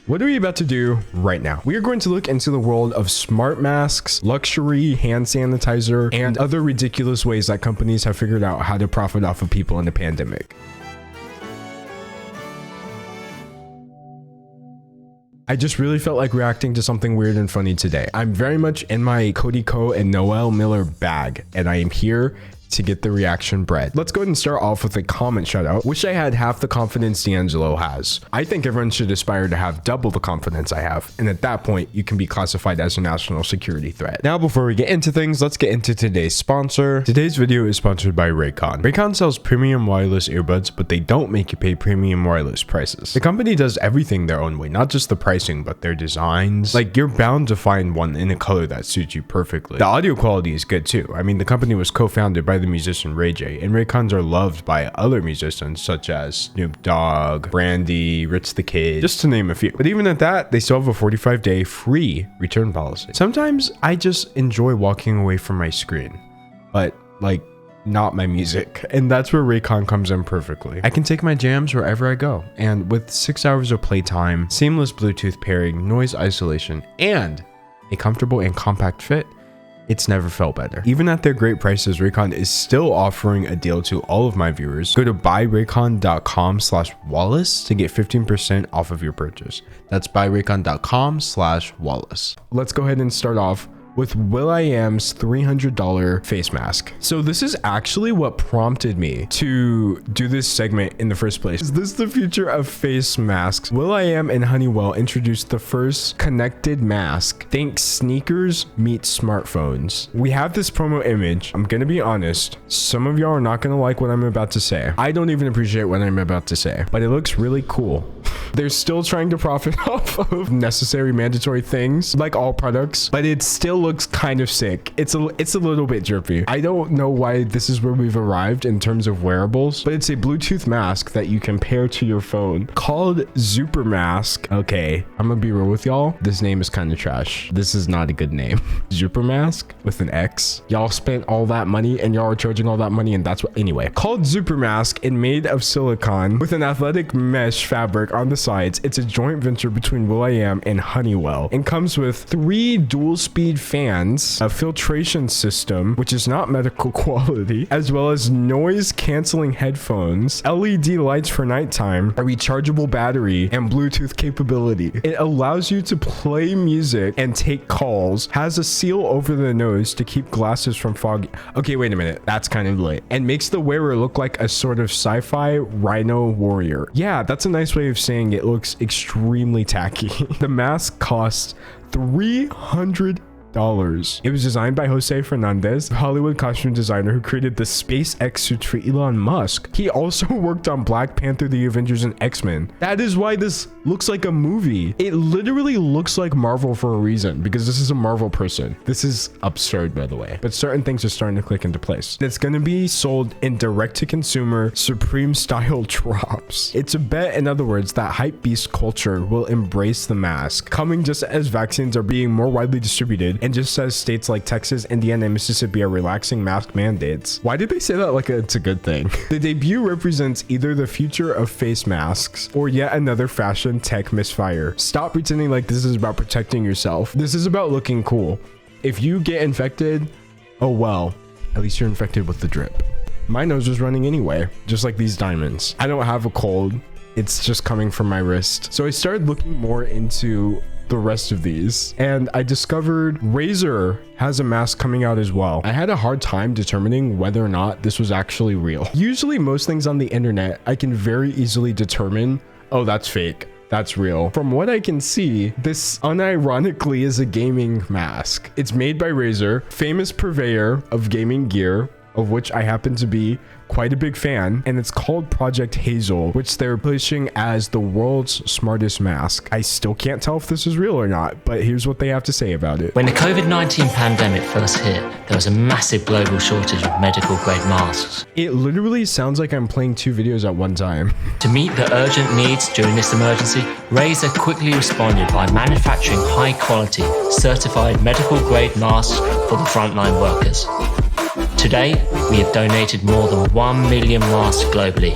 What are we about to do right now? We are going to look into the world of smart masks, luxury hand sanitizer, and other ridiculous ways that companies have figured out how to profit off of people in the pandemic. I just really felt like reacting to something weird and funny today. I'm very much in my Cody Ko and Noel Miller bag, and I am here to get the reaction bread. Let's go ahead and start off with a comment shout out. Wish I had half the confidence D'Angelo has. I think everyone should aspire to have double the confidence I have. And at that point, you can be classified as a national security threat. Now, before we get into things, let's get into today's sponsor. Today's video is sponsored by Raycon. Raycon sells premium wireless earbuds, but they don't make you pay premium wireless prices. The company does everything their own way, not just the pricing, but their designs. Like, you're bound to find one in a color that suits you perfectly. The audio quality is good too. I mean, the company was co-founded by the musician Ray J, and Raycons are loved by other musicians such as Snoop Dogg, Brandy, Rich the Kid, just to name a few. But even at that, they still have a 45-day free return policy. Sometimes I just enjoy walking away from my screen, but like not my music, and that's where Raycon comes in perfectly. I can take my jams wherever I go, and with 6 hours of playtime, seamless Bluetooth pairing, noise isolation, and a comfortable and compact fit, it's never felt better. Even at their great prices, Raycon is still offering a deal to all of my viewers. Go to buyraycon.com/Wallace to get 15% off of your purchase. That's buyraycon.com/Wallace. Let's go ahead and start off with will.i.am's $300 face mask. So this is actually what prompted me to do this segment in the first place. Is this the future of face masks? will.i.am and Honeywell introduced the first connected mask. Think sneakers meet smartphones. We have this promo image. I'm gonna be honest, some of y'all are not gonna like what I'm about to say. I don't even appreciate what I'm about to say, but it looks really cool. They're still trying to profit off of necessary mandatory things like all products, but it still looks kind of sick. It's a little bit drippy. I don't know why this is where we've arrived in terms of wearables, but it's a Bluetooth mask that you can pair to your phone called Super Mask. Okay, I'm gonna be real with y'all. This name is kind of trash. This is not a good name. Super Mask with an X. Y'all spent all that money and y'all are charging all that money, and that's what, anyway. Called Super Mask and made of silicone with an athletic mesh fabric on the sides. It's a joint venture between will.i.am and Honeywell and comes with 3 dual speed fans, a filtration system, which is not medical quality, as well as noise canceling headphones, LED lights for nighttime, a rechargeable battery, and Bluetooth capability. It allows you to play music and take calls, has a seal over the nose to keep glasses from foggy. Okay, wait a minute. That's kind of lit. And makes the wearer look like a sort of sci-fi rhino warrior. Yeah, that's a nice way of saying it looks extremely tacky. The mask costs $300. It was designed by Jose Fernandez, a Hollywood costume designer who created the SpaceX suits for Elon Musk. He also worked on Black Panther, the Avengers, and X-Men. That is why this looks like a movie. It literally looks like Marvel for a reason, because this is a Marvel person. This is absurd, by the way, but certain things are starting to click into place. It's going to be sold in direct-to-consumer Supreme style drops. It's a bet, in other words, that hype beast culture will embrace the mask, coming just as vaccines are being more widely distributed, and just as states like Texas, Indiana, and Mississippi are relaxing mask mandates. Why did they say that like it's a good thing? The debut represents either the future of face masks or yet another fashion tech misfire. Stop pretending like this is about protecting yourself. This is about looking cool. If you get infected, oh well, at least you're infected with the drip. My nose was running anyway, just like these diamonds. I don't have a cold. It's just coming from my wrist. So I started looking more into the rest of these, and I discovered Razer has a mask coming out as well. I had a hard time determining whether or not this was actually real. Usually most things on the internet, I can very easily determine, oh, that's fake, that's real. From what I can see, this unironically is a gaming mask. It's made by Razer, famous purveyor of gaming gear, of which I happen to be quite a big fan, and it's called Project Hazel, which they're pushing as the world's smartest mask. I still can't tell if this is real or not, but here's what they have to say about it. When the COVID-19 pandemic first hit, there was a massive global shortage of medical grade masks. It literally sounds like I'm playing 2 videos at one time. To meet the urgent needs during this emergency, Razer quickly responded by manufacturing high quality, certified medical grade masks for the frontline workers. Today, we have donated more than 1 million masks globally.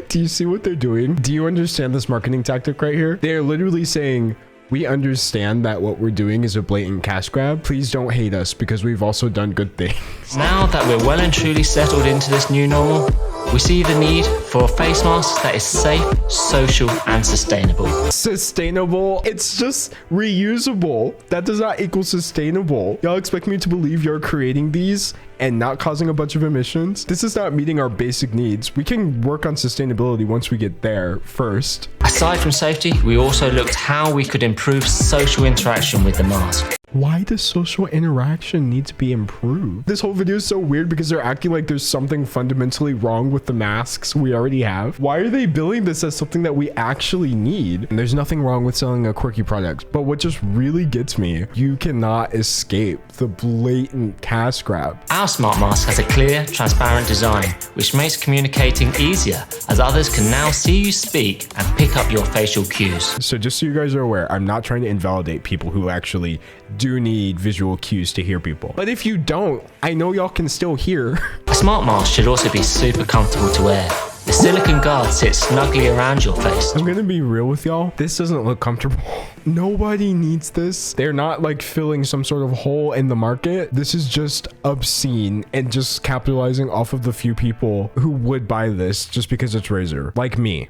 Do you see what they're doing? Do you understand this marketing tactic right here? They're literally saying, we understand that what we're doing is a blatant cash grab. Please don't hate us because we've also done good things. Now that we're well and truly settled into this new normal, we see the need for a face mask that is safe, social, and sustainable. Sustainable? It's just reusable. That does not equal sustainable. Y'all expect me to believe you're creating these and not causing a bunch of emissions? This is not meeting our basic needs. We can work on sustainability once we get there first. Aside from safety, we also looked how we could improve social interaction with the mask. Why does social interaction need to be improved? This whole video is so weird because they're acting like there's something fundamentally wrong with the masks we already have. Why are they billing this as something that we actually need? And there's nothing wrong with selling a quirky product, but what just really gets me, you cannot escape the blatant cash grab. Our smart mask has a clear, transparent design, which makes communicating easier as others can now see you speak and pick up your facial cues. So just so you guys are aware, I'm not trying to invalidate people who actually do need visual cues to hear people. But if you don't, I know y'all can still hear. A smart mask should also be super comfortable to wear. The silicone guard sits snugly around your face. I'm gonna be real with y'all. This doesn't look comfortable. Nobody needs this. They're not like filling some sort of hole in the market. This is just obscene and just capitalizing off of the few people who would buy this just because it's Razer, like me.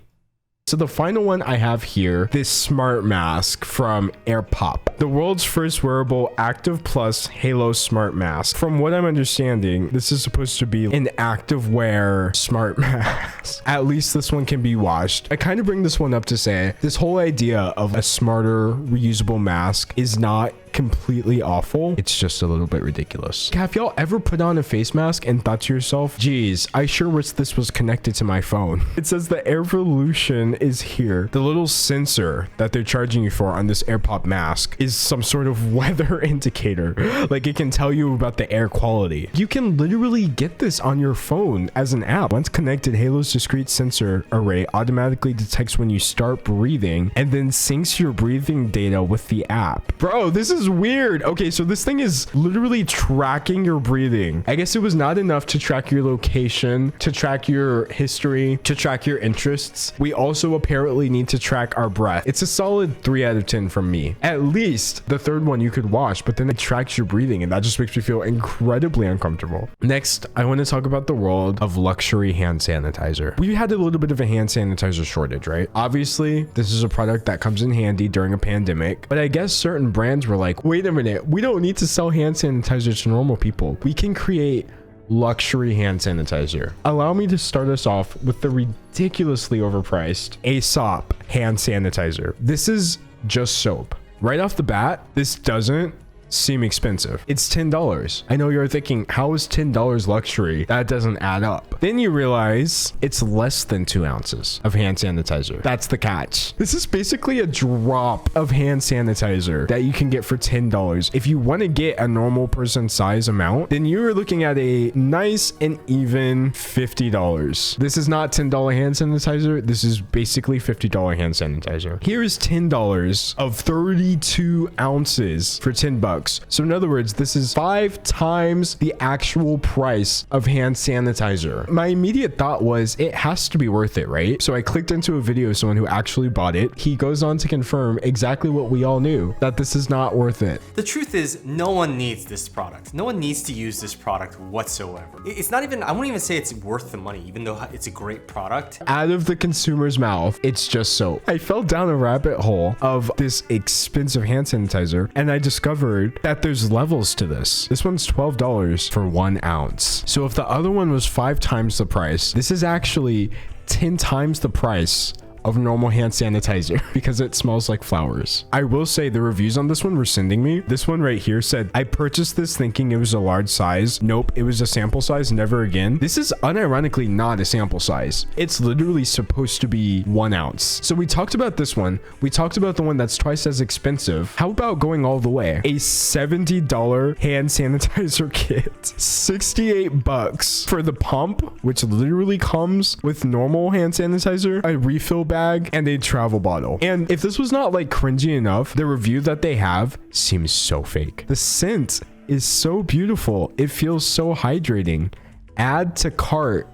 So the final one I have here, this smart mask from Airpop, the world's first wearable Active Plus Halo smart mask. From what I'm understanding, this is supposed to be an active wear smart mask. At least this one can be washed. I kind of bring this one up to say this whole idea of a smarter reusable mask is not completely awful. It's just a little bit ridiculous. Have y'all ever put on a face mask and thought to yourself, geez, I sure wish this was connected to my phone? It says the Airvolution is here. The little sensor that they're charging you for on this Airpop mask is some sort of weather indicator. Like it can tell you about the air quality. You can literally get this on your phone as an app. Once connected, Halo's discrete sensor array automatically detects when you start breathing and then syncs your breathing data with the app. Bro, this is weird. Okay, so this thing is literally tracking your breathing. I guess it was not enough to track your location, to track your history, to track your interests. We also apparently need to track our breath. It's a solid 3 out of 10 from me. At least the third one you could wash, but then it tracks your breathing and that just makes me feel incredibly uncomfortable. Next, I want to talk about the world of luxury hand sanitizer. We had a little bit of a hand sanitizer shortage, right? Obviously, this is a product that comes in handy during a pandemic, but I guess certain brands were like, wait a minute, we don't need to sell hand sanitizer to normal people. We can create luxury hand sanitizer. Allow me to start us off with the ridiculously overpriced Aesop hand sanitizer. This is just soap. Right off the bat, this doesn't seem expensive. It's $10. I know you're thinking, how is $10 luxury? That doesn't add up. Then you realize it's less than 2 ounces of hand sanitizer. That's the catch. This is basically a drop of hand sanitizer that you can get for $10. If you want to get a normal person size amount, then you're looking at a nice and even $50. This is not $10 hand sanitizer. This is basically $50 hand sanitizer. Here is $10 of 32 ounces for $10. So in other words, this is 5 times the actual price of hand sanitizer. My immediate thought was it has to be worth it, right? So I clicked into a video of someone who actually bought it. He goes on to confirm exactly what we all knew, that this is not worth it. The truth is, no one needs this product. No one needs to use this product whatsoever. It's not even, I won't even say it's worth the money, even though it's a great product. Out of the consumer's mouth, it's just soap. I fell down a rabbit hole of this expensive hand sanitizer and I discovered that there's levels to this. This one's $12 for 1 ounce. So if the other one was 5 times the price, this is actually 10 times the price of normal hand sanitizer because it smells like flowers. I will say the reviews on this one were sending me. This one right here said, I purchased this thinking it was a large size. Nope, it was a sample size, never again. This is unironically not a sample size. It's literally supposed to be 1 ounce. So we talked about this one. We talked about the one that's twice as expensive. How about going all the way? A $70 hand sanitizer kit. 68 bucks for the pump, which literally comes with normal hand sanitizer, a refill bag, and a travel bottle. And if this was not like cringy enough, the review that they have seems so fake. The scent is so beautiful. It feels so hydrating. Add to cart.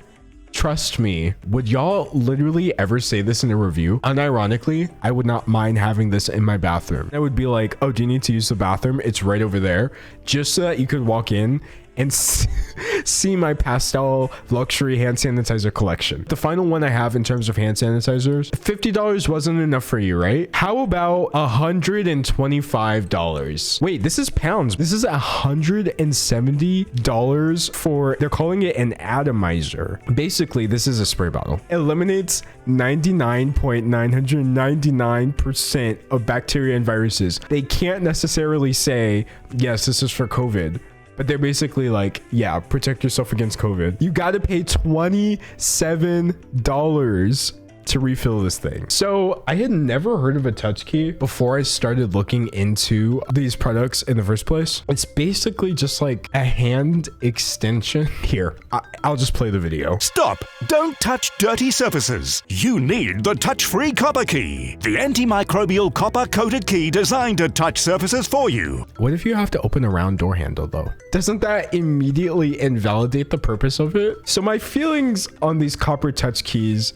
trust me, would y'all literally ever say this in a review? Unironically, I would not mind having this in my bathroom. I would be like, oh, do you need to use the bathroom? It's right over there, just so that you could walk in and see my pastel luxury hand sanitizer collection. The final one I have in terms of hand sanitizers, $50 wasn't enough for you, right? How about $125? Wait, this is pounds. This is $170 for, they're calling it an atomizer. Basically, this is a spray bottle. Eliminates 99.999% of bacteria and viruses. They can't necessarily say, yes, this is for COVID. But they're basically like, yeah, protect yourself against COVID. You got to pay $27 to refill this thing. So I had never heard of a Touchkey before I started looking into these products in the first place. It's basically just like a hand extension. Here, I'll just play the video. Stop! Don't touch dirty surfaces. You need the touch-free copper key, the antimicrobial copper-coated key designed to touch surfaces for you. What if you have to open a round door handle though? Doesn't that immediately invalidate the purpose of it? So my feelings on these copper touch keys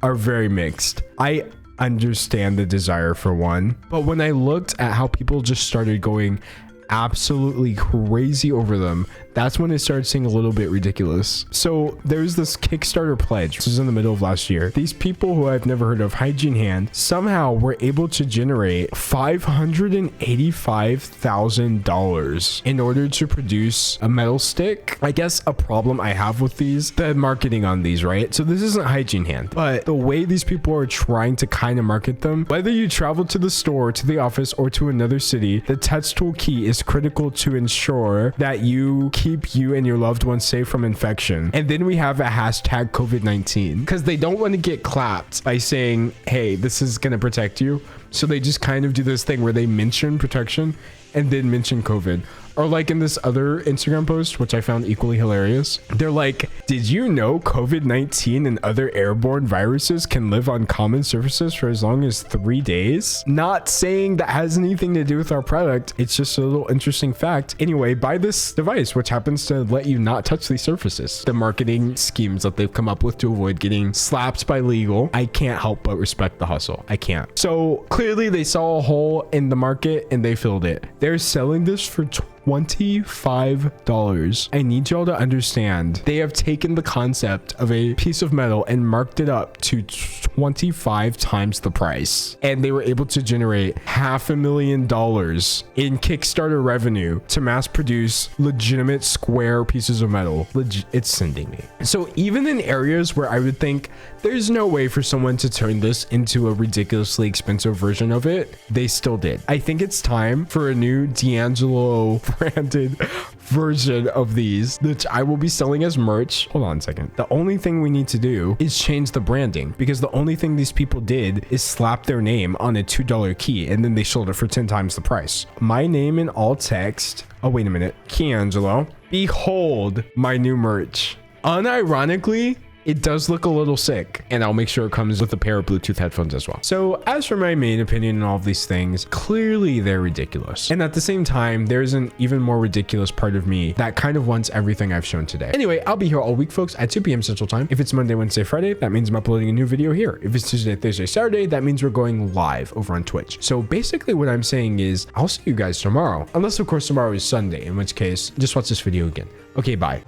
are very mixed. I understand the desire for one, but when I looked at how people just started going absolutely crazy over them, that's when it started seeming a little bit ridiculous. So there's this Kickstarter pledge. This was in the middle of last year. These people who I've never heard of, Hygiene Hand, somehow were able to generate $585,000 in order to produce a metal stick. I guess a problem I have with these, the marketing on these, right? So this isn't Hygiene Hand, but the way these people are trying to kind of market them, whether you travel to the store, to the office, or to another city, the touch tool key is critical to ensure that you keep you and your loved ones safe from infection. And then we have a hashtag COVID-19 because they don't want to get clapped by saying, hey, this is going to protect you. So they just kind of do this thing where they mention protection and then mention COVID. Or like in this other Instagram post, which I found equally hilarious, they're like, did you know COVID-19 and other airborne viruses can live on common surfaces for as long as 3 days? Not saying that has anything to do with our product. It's just a little interesting fact. Anyway, buy this device, which happens to let you not touch these surfaces. The marketing schemes that they've come up with to avoid getting slapped by legal, I can't help but respect the hustle. I can't. So clearly they saw a hole in the market and they filled it. They're selling this for $25. I need y'all to understand, they have taken the concept of a piece of metal and marked it up to 25 times the price. And they were able to generate $500,000 in Kickstarter revenue to mass produce legitimate square pieces of metal. It's sending me. So even in areas where I would think there's no way for someone to turn this into a ridiculously expensive version of it, they still did. I think it's time for a new D'Angelo branded version of these, which I will be selling as merch. Hold on a second. The only thing we need to do is change the branding, because the only thing these people did is slap their name on a $2 key and then they sold it for 10 times the price. My name in all text. Oh, wait a minute. D'Angelo. Behold my new merch. Unironically, it does look a little sick, and I'll make sure it comes with a pair of Bluetooth headphones as well. So as for my main opinion on all of these things, clearly they're ridiculous. And at the same time, there's an even more ridiculous part of me that kind of wants everything I've shown today. Anyway, I'll be here all week, folks, at 2 p.m. Central Time. If it's Monday, Wednesday, Friday, that means I'm uploading a new video here. If it's Tuesday, Thursday, Saturday, that means we're going live over on Twitch. So basically what I'm saying is I'll see you guys tomorrow. Unless, of course, tomorrow is Sunday, in which case, just watch this video again. Okay, bye.